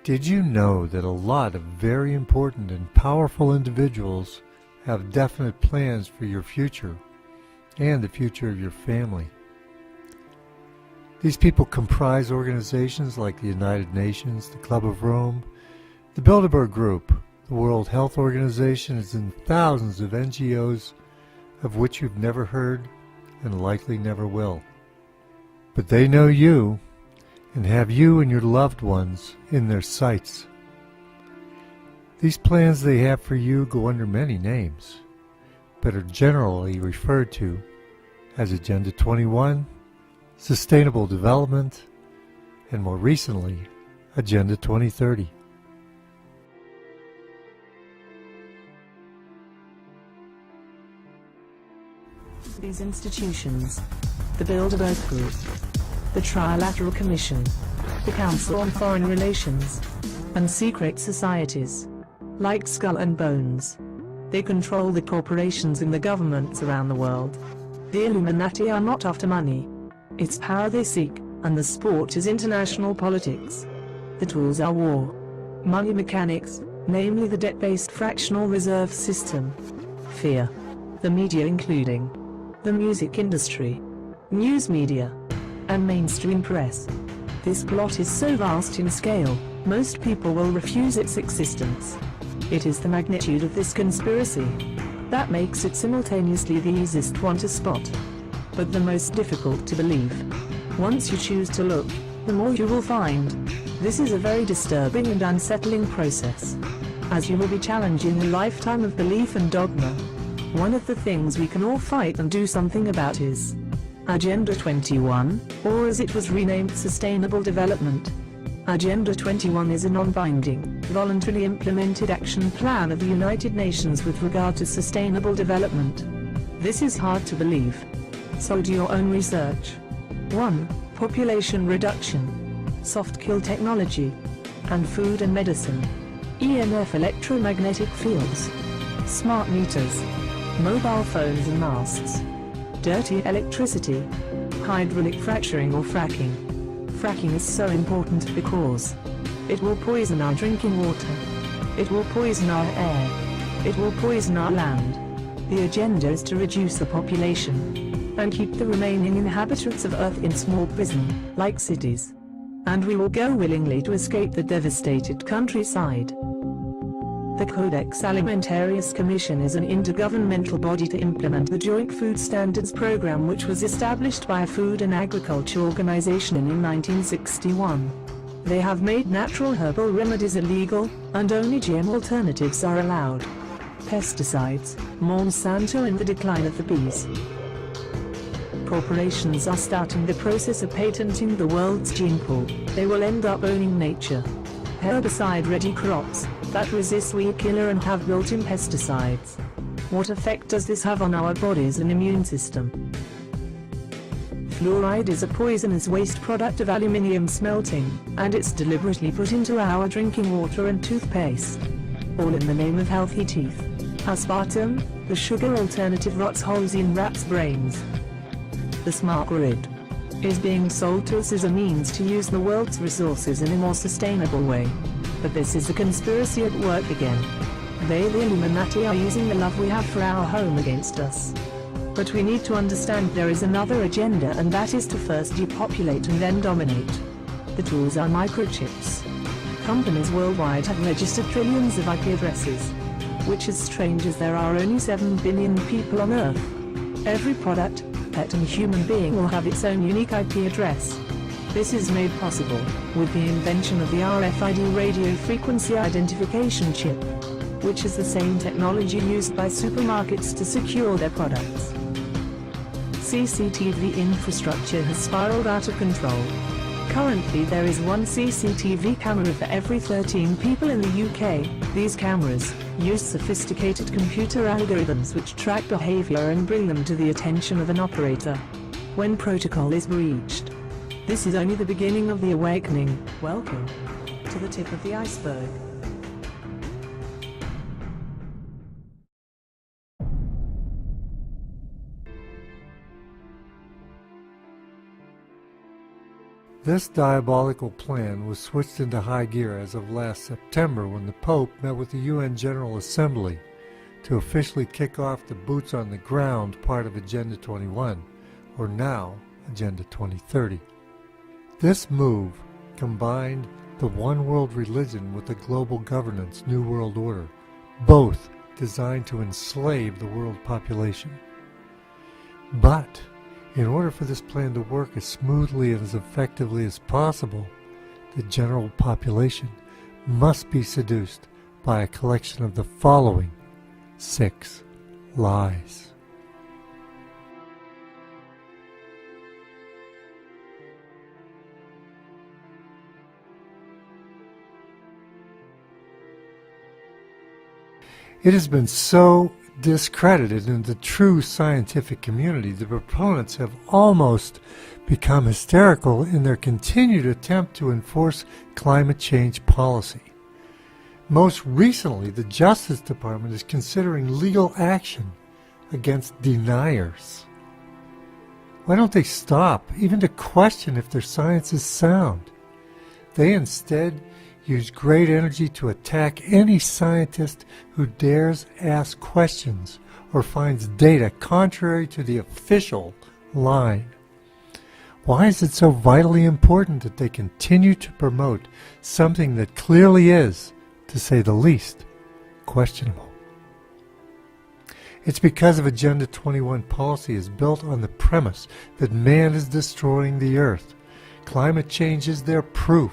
Did you know that a lot of very important and powerful individuals have definite plans for your future and the future of your family? These people comprise organizations like the United Nations, the Club of Rome, the Bilderberg Group, the World Health Organization, and thousands of NGOs of which you've never heard and likely never will. But they know you and have you and your loved ones in their sights. These plans they have for you go under many names, but are generally referred to as Agenda 21, Sustainable Development, and more recently, Agenda 2030. These institutions, the Bilderberg Group, the Trilateral Commission, the Council on Foreign Relations, and secret societies, like Skull and Bones. They control the corporations and the governments around the world. The Illuminati are not after money. It's power they seek, and the sport is international politics. The tools are war, money mechanics, namely the debt-based fractional reserve system, fear, the media including the music industry, news media, and mainstream press. This plot is so vast in scale, most people will refuse its existence. It is the magnitude of this conspiracy that makes it simultaneously the easiest one to spot, but the most difficult to believe. Once you choose to look, the more you will find. This is a very disturbing and unsettling process, as you will be challenging a lifetime of belief and dogma. One of the things we can all fight and do something about is Agenda 21, or as it was renamed, Sustainable Development. Agenda 21 is a non-binding, voluntarily implemented action plan of the United Nations with regard to sustainable development. This is hard to believe, so do your own research. 1. Population reduction, soft kill technology, and food and medicine, EMF electromagnetic fields, smart meters, mobile phones and masts, dirty electricity, hydraulic fracturing or fracking. Fracking is so important because it will poison our drinking water, it will poison our air, it will poison our land. The agenda is to reduce the population and keep the remaining inhabitants of Earth in small prison, like cities. And we will go willingly to escape the devastated countryside. The Codex Alimentarius Commission is an intergovernmental body to implement the Joint Food Standards Program, which was established by a Food and Agriculture Organization in 1961. They have made natural herbal remedies illegal, and only GM alternatives are allowed. Pesticides, Monsanto and the decline of the bees. Corporations are starting the process of patenting the world's gene pool. They will end up owning nature. Herbicide-ready crops that resist weed killer and have built-in pesticides. What effect does this have on our bodies and immune system? Fluoride is a poisonous waste product of aluminium smelting, and it's deliberately put into our drinking water and toothpaste, all in the name of healthy teeth. Aspartame, the sugar alternative, rots holes in rats' brains. The smart grid is being sold to us as a means to use the world's resources in a more sustainable way. But this is a conspiracy at work again. They, the Illuminati, are using the love we have for our home against us. But we need to understand there is another agenda, and that is to first depopulate and then dominate. The tools are microchips. Companies worldwide have registered trillions of IP addresses, which is strange as there are only 7 billion people on Earth. Every product, pet and human being will have its own unique IP address. This is made possible with the invention of the RFID radio frequency identification chip, which is the same technology used by supermarkets to secure their products. CCTV infrastructure has spiraled out of control. Currently there is one CCTV camera for every 13 people in the UK. These cameras use sophisticated computer algorithms which track behavior and bring them to the attention of an operator when protocol is breached. This is only the beginning of the awakening. Welcome to the tip of the iceberg. This diabolical plan was switched into high gear as of last September when the Pope met with the UN General Assembly to officially kick off the boots on the ground part of Agenda 21, or now Agenda 2030. This move combined the one world religion with the global governance New World Order, both designed to enslave the world population. But in order for this plan to work as smoothly and as effectively as possible, the general population must be seduced by a collection of the following 6 lies. It has been so discredited in the true scientific community, the proponents have almost become hysterical in their continued attempt to enforce climate change policy. Most recently, the Justice Department is considering legal action against deniers. Why don't they stop even to question if their science is sound? They instead use great energy to attack any scientist who dares ask questions or finds data contrary to the official line. Why is it so vitally important that they continue to promote something that clearly is, to say the least, questionable? It's because of Agenda 21 policy is built on the premise that man is destroying the earth. Climate change is their proof.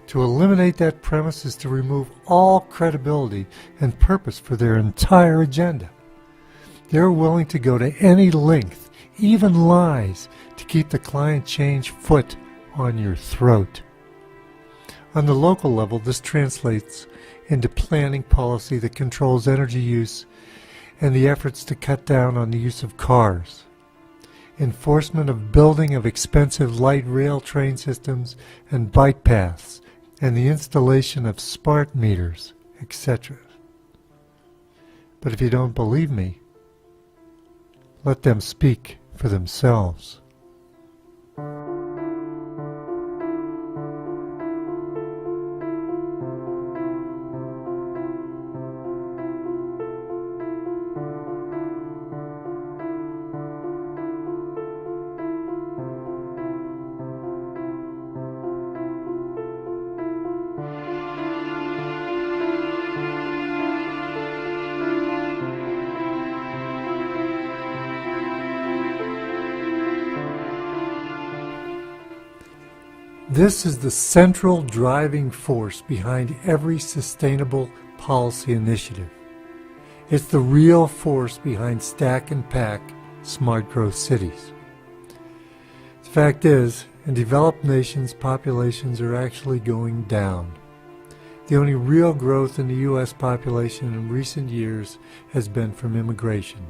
To eliminate that premise is to remove all credibility and purpose for their entire agenda. They're willing to go to any length, even lies, to keep the climate change foot on your throat. On the local level, this translates into planning policy that controls energy use and the efforts to cut down on the use of cars, enforcement of building of expensive light rail train systems and bike paths, and the installation of smart meters, etc. But if you don't believe me, let them speak for themselves. This is the central driving force behind every sustainable policy initiative. It's the real force behind Stack and Pack smart growth cities. The fact is, in developed nations, populations are actually going down. The only real growth in the U.S. population in recent years has been from immigration,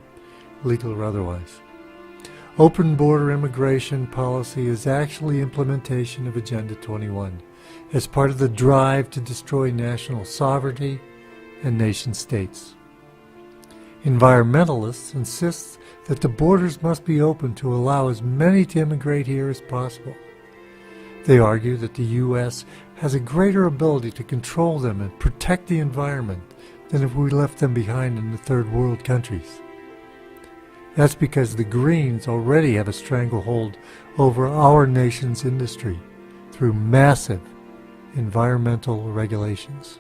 legal or otherwise. Open border immigration policy is actually implementation of Agenda 21 as part of the drive to destroy national sovereignty and nation states. Environmentalists insist that the borders must be open to allow as many to immigrate here as possible. They argue that the U.S. has a greater ability to control them and protect the environment than if we left them behind in the third world countries. That's because the Greens already have a stranglehold over our nation's industry through massive environmental regulations.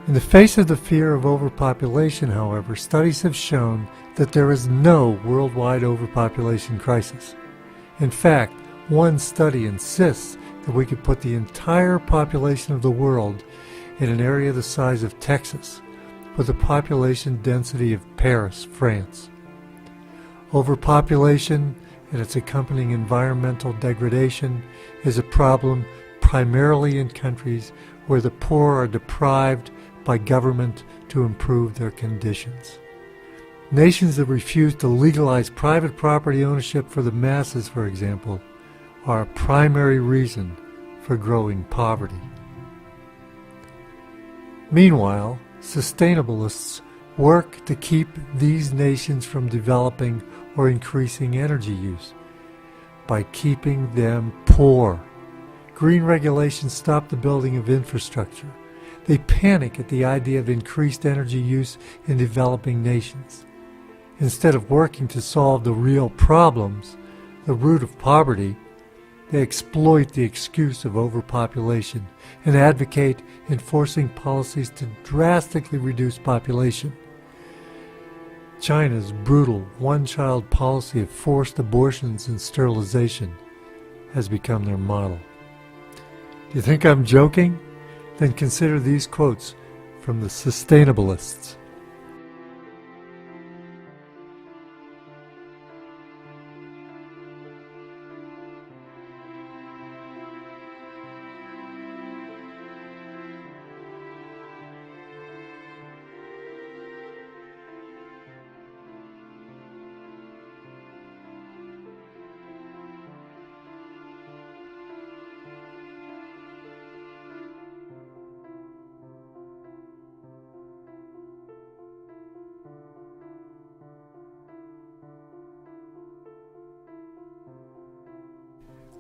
In the face of the fear of overpopulation, however, studies have shown that there is no worldwide overpopulation crisis. In fact, one study insists that we could put the entire population of the world in an area the size of Texas, with a population density of Paris, France. Overpopulation and its accompanying environmental degradation is a problem primarily in countries where the poor are deprived by government to improve their conditions. Nations that refuse to legalize private property ownership for the masses, for example, are a primary reason for growing poverty. Meanwhile, sustainabilists work to keep these nations from developing or increasing energy use. by keeping them poor. Green regulations stop the building of infrastructure. They panic at the idea of increased energy use in developing nations. Instead of working to solve the real problems, the root of poverty, they exploit the excuse of overpopulation and advocate enforcing policies to drastically reduce population. China's brutal one-child policy of forced abortions and sterilization has become their model. Do you think I'm joking? Then consider these quotes from the sustainabilists.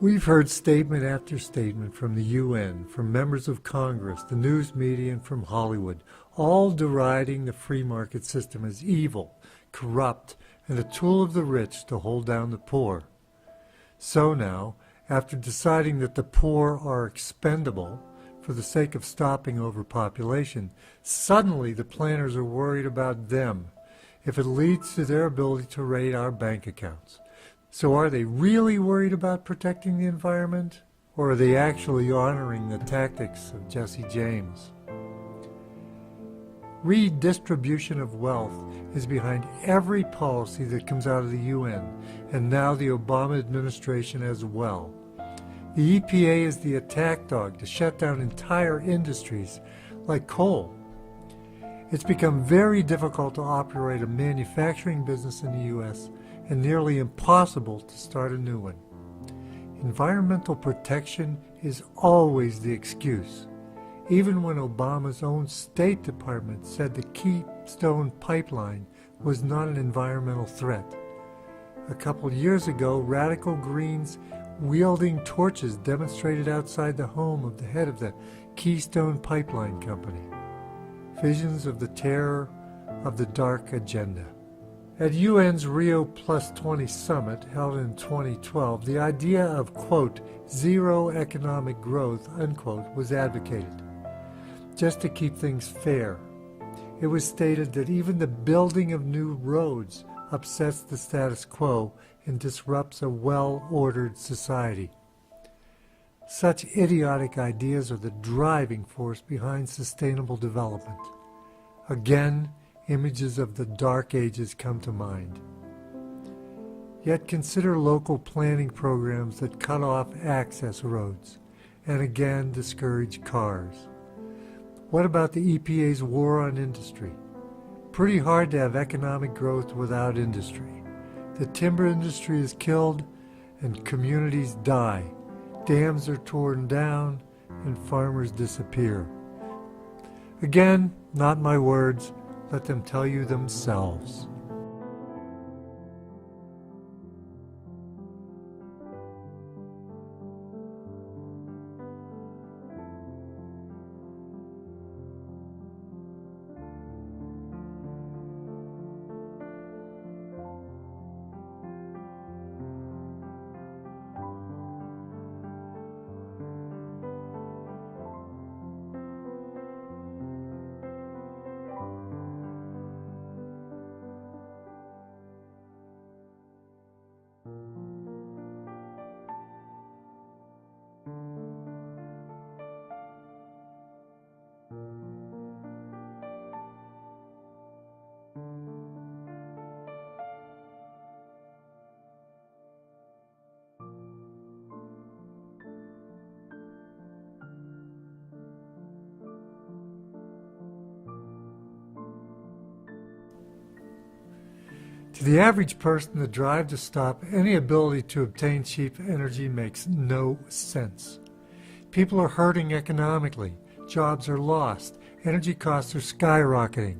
We've heard statement after statement from the UN, from members of Congress, the news media, and from Hollywood, all deriding the free market system as evil, corrupt, and a tool of the rich to hold down the poor. So now, after deciding that the poor are expendable for the sake of stopping overpopulation, suddenly the planners are worried about them if it leads to their ability to raid our bank accounts. So are they really worried about protecting the environment, or are they actually honoring the tactics of Jesse James? Redistribution of wealth is behind every policy that comes out of the UN, and now the Obama administration as well. The EPA is the attack dog to shut down entire industries like coal. It's become very difficult to operate a manufacturing business in the U.S., and nearly impossible to start a new one. Environmental protection is always the excuse, even when Obama's own State Department said the Keystone Pipeline was not an environmental threat. A couple years ago, radical Greens wielding torches demonstrated outside the home of the head of the Keystone Pipeline Company. Visions of the terror of the dark agenda. At UN's Rio Plus 20 summit held in 2012, the idea of, quote, zero economic growth, unquote, was advocated, just to keep things fair. It was stated that even the building of new roads upsets the status quo and disrupts a well-ordered society. Such idiotic ideas are the driving force behind sustainable development. Again, images of the Dark Ages come to mind. Yet consider local planning programs that cut off access roads and again discourage cars. What about the EPA's war on industry? Pretty hard to have economic growth without industry. The timber industry is killed and communities die. Dams are torn down and farmers disappear. Again, not my words. Let them tell you themselves. To the average person, the drive to stop any ability to obtain cheap energy makes no sense. People are hurting economically, jobs are lost, energy costs are skyrocketing.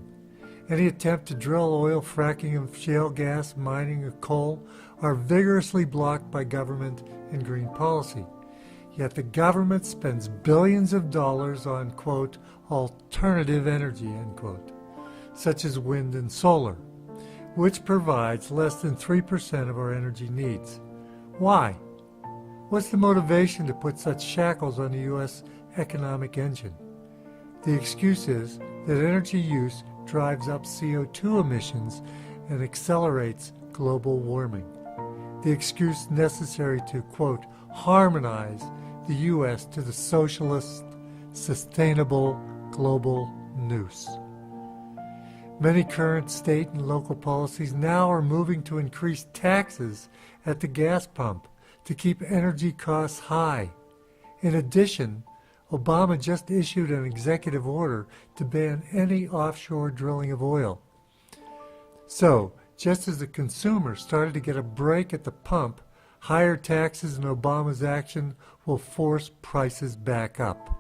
Any attempt to drill oil, fracking of shale gas, mining of coal are vigorously blocked by government and green policy. Yet the government spends billions of dollars on, quote, alternative energy, end quote, such as wind and solar, which provides less than 3% of our energy needs. Why? What's the motivation to put such shackles on the U.S. economic engine? The excuse is that energy use drives up CO2 emissions and accelerates global warming. The excuse necessary to, quote, harmonize the U.S. to the socialist, sustainable global noose. Many current state and local policies now are moving to increase taxes at the gas pump to keep energy costs high. In addition, Obama just issued an executive order to ban any offshore drilling of oil. So, just as the consumer started to get a break at the pump, higher taxes and Obama's action will force prices back up.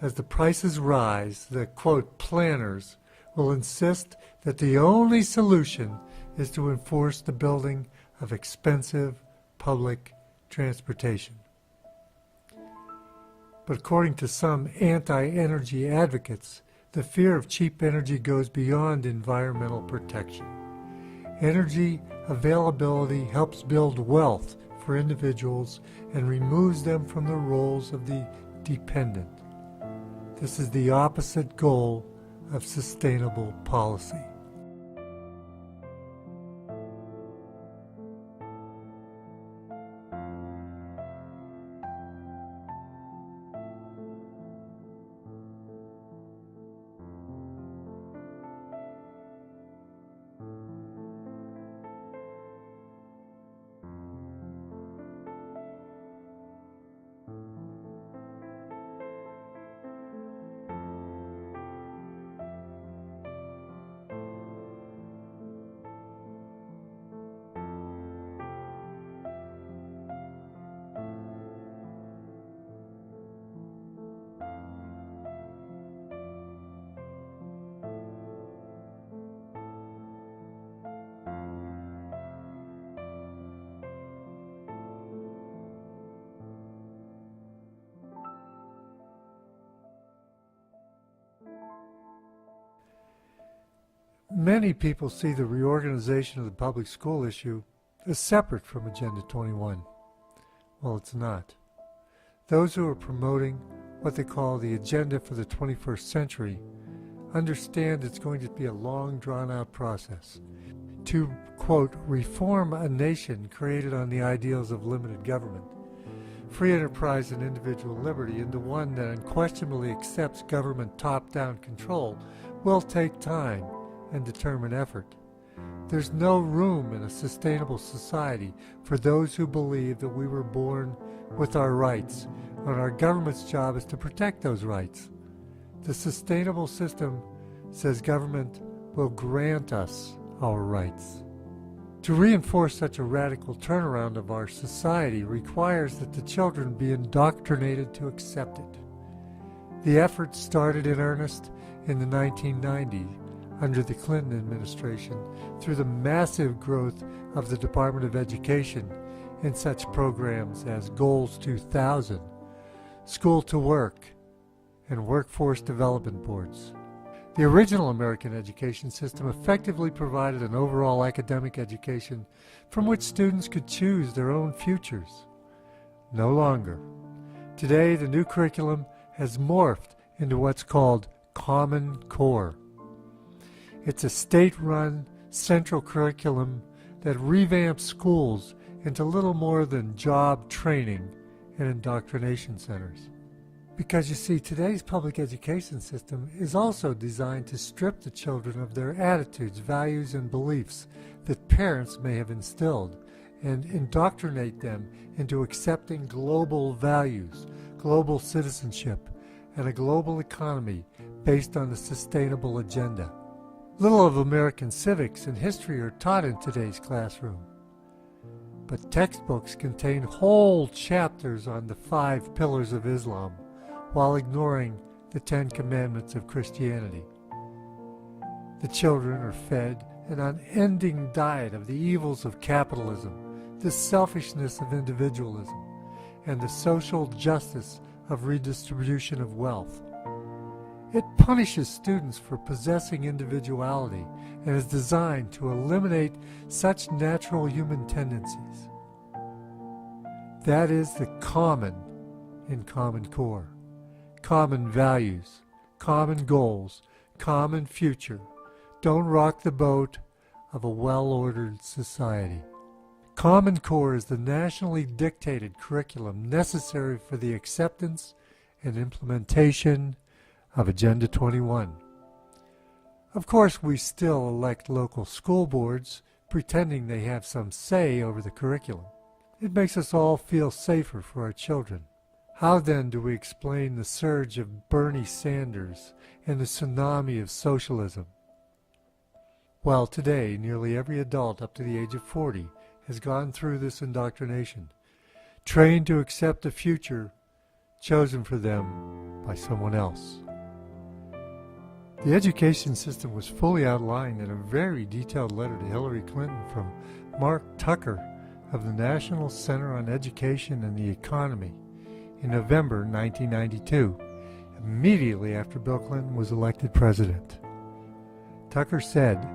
As the prices rise, the, quote, planners will insist that the only solution is to enforce the building of expensive public transportation. But according to some anti-energy advocates, the fear of cheap energy goes beyond environmental protection. Energy availability helps build wealth for individuals and removes them from the roles of the dependent. This is the opposite goal of sustainable policy. Many people see the reorganization of the public school issue as separate from Agenda 21. Well, it's not. Those who are promoting what they call the agenda for the 21st century understand it's going to be a long, drawn-out process to, quote, reform a nation created on the ideals of limited government, free enterprise and individual liberty into one that unquestionably accepts government top-down control will take time and determined effort. There's no room in a sustainable society for those who believe that we were born with our rights, and our government's job is to protect those rights. The sustainable system says government will grant us our rights. To reinforce such a radical turnaround of our society requires that the children be indoctrinated to accept it. The effort started in earnest in the 1990s under the Clinton administration through the massive growth of the Department of Education in such programs as Goals 2000, School to Work, and Workforce Development Boards. The original American education system effectively provided an overall academic education from which students could choose their own futures. No longer. Today, the new curriculum has morphed into what's called Common Core. It's a state-run central curriculum that revamps schools into little more than job training and indoctrination centers. Because you see, today's public education system is also designed to strip the children of their attitudes, values, and beliefs that parents may have instilled and indoctrinate them into accepting global values, global citizenship, and a global economy based on a sustainable agenda. Little of American civics and history are taught in today's classroom, but textbooks contain whole chapters on the 5 pillars of Islam, while ignoring the 10 commandments of Christianity. The children are fed an unending diet of the evils of capitalism, the selfishness of individualism, and the social justice of redistribution of wealth. It punishes students for possessing individuality and is designed to eliminate such natural human tendencies. That is the common in Common Core. Common values, common goals, common future. Don't rock the boat of a well-ordered society. Common Core is the nationally dictated curriculum necessary for the acceptance and implementation of Agenda 21. Of course, we still elect local school boards, pretending they have some say over the curriculum. It makes us all feel safer for our children. How then do we explain the surge of Bernie Sanders and the tsunami of socialism? Well, today, nearly every adult up to the age of 40 has gone through this indoctrination, trained to accept a future chosen for them by someone else. The education system was fully outlined in a very detailed letter to Hillary Clinton from Mark Tucker of the National Center on Education and the Economy in November 1992, immediately after Bill Clinton was elected president. Tucker said,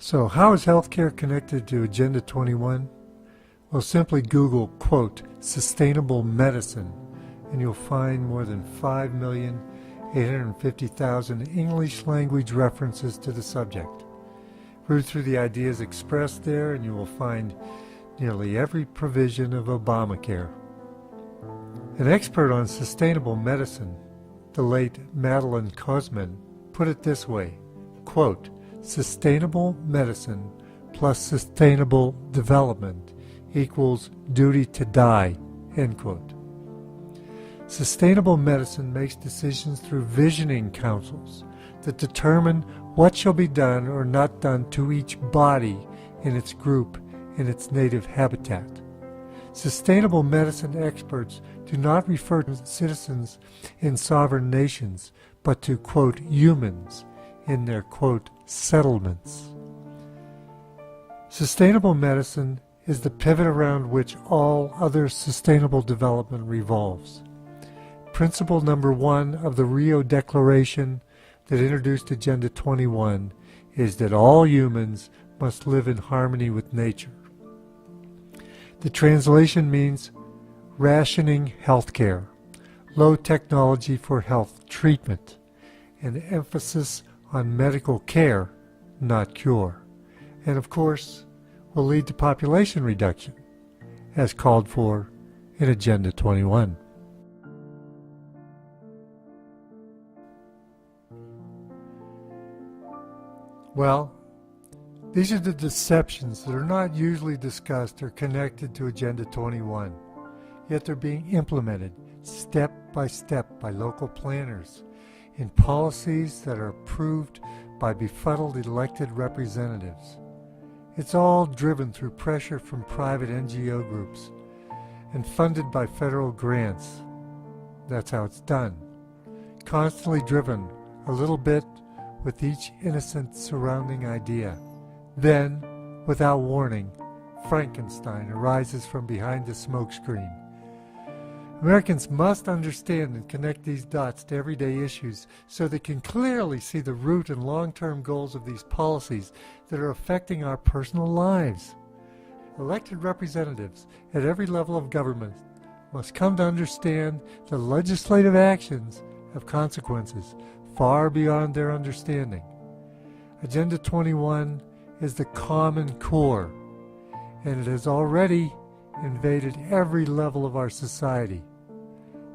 so how is healthcare connected to Agenda 21? Well, simply Google, quote, sustainable medicine, and you'll find more than 5,850,000 English language references to the subject. Read through the ideas expressed there, and you will find nearly every provision of Obamacare. An expert on sustainable medicine, the late Madeline Cosman, put it this way, quote, sustainable medicine plus sustainable development equals duty to die, end quote. Sustainable medicine makes decisions through visioning councils that determine what shall be done or not done to each body in its group in its native habitat. Sustainable medicine experts do not refer to citizens in sovereign nations, but to, quote, humans in their, quote, settlements. Sustainable medicine is the pivot around which all other sustainable development revolves. Principle number 1 of the Rio Declaration that introduced Agenda 21 is that all humans must live in harmony with nature. The translation means rationing healthcare, low technology for health treatment, and emphasis on medical care, not cure, and of course will lead to population reduction, as called for in Agenda 21. Well, these are the deceptions that are not usually discussed or connected to Agenda 21, yet they're being implemented step by step by local planners in policies that are approved by befuddled elected representatives. It's all driven through pressure from private NGO groups and funded by federal grants. That's how it's done. Constantly driven a little bit with each innocent surrounding idea. Then, without warning, Frankenstein arises from behind the smokescreen. Americans must understand and connect these dots to everyday issues so they can clearly see the root and long-term goals of these policies that are affecting our personal lives. Elected representatives at every level of government must come to understand that legislative actions have consequences far beyond their understanding. Agenda 21 is the Common Core, and it has already invaded every level of our society.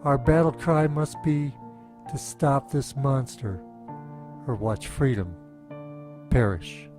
Our battle cry must be to stop this monster or watch freedom perish.